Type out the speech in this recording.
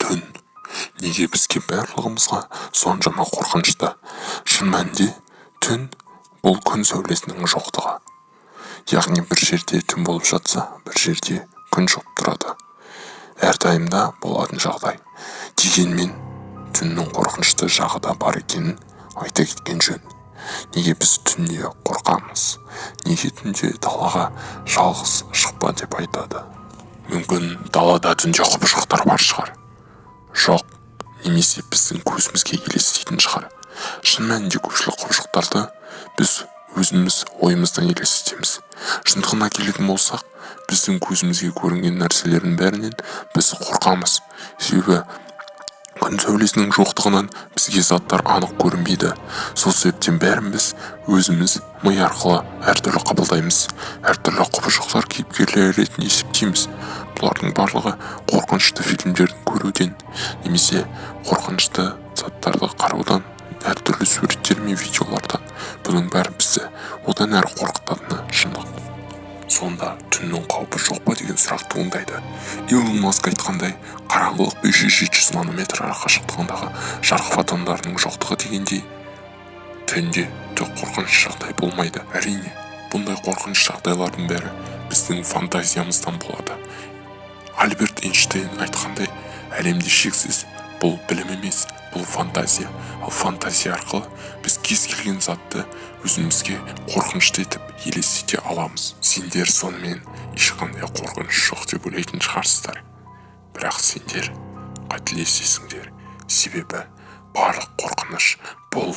түн неге бізге барлығымызға соншама қорқынышты? Шын мәнінде түн бұл күн сәулесінің жоқтығы. Яғни бір жерде түн болып жатса, бір жерде күн шығып тұрады. Әрдайымда болатын жағдай. Дегенмен түннің қорқынышты жағы да бар екенін айта кеткен жөн. Неге біз түнде қорқамыз? Неге түнде далаға жалғыз шықпа деп айтады? Мүмкін далада түнде құбыжықтар бар шығар. Жоқ, немесе біздің көзімізге елестейтін шығар. Шын мәнінде көпшілік құбыжықтарды біз өзіміз ойымыздан елестетеміз. Шындығына келетін болсақ, біздің көзімізге көрінген нәрселердің бәрінен біз қорқамыз. Себебі күн сәулесінің жоқтығынан бізге заттар анық көрінбейді. Сол себептен бәріміз өзіміз ми арқылы әртүрлі қабылдаймыз. Әртүрлі құбыжықтар кейіпкерлері ретінде есептейміз. Бұлардың барлығы қорқынышты фильмдерді көруден, немесе қорқынышты заттарды қараудан, әртүрлі суреттер мен видеолардан. Бұның бәрі бізді одан әрі қорқытатыны шындық. Сонда түннің қаупі жоқ па деген сұрақ туындайды. Илон Маск айтқандай, қараңғылық 500-700 нанометр қашықтығындағы жарық фотондарының жоқтығы дегендей, түнде түк қорқыныш жағдай болмайды. Әрине, бұндай қорқыныш жағдайлардың бәрі біздің фантазиямыздан болады. Альберт Эйнштейн айтқандай, әлемде шексіз, бұл білім емес, бұл фантазия. Ал фантазия арқылы біз кез келген затты өзімізге қорқынышты етіп елестете аламыз. Сендер сонымен ешқандай қорқыныш жоқ деп ойлайтын шығарсыздар. Бірақ сендер қателесесіңдер. Себебі барлық қорқыныш бұл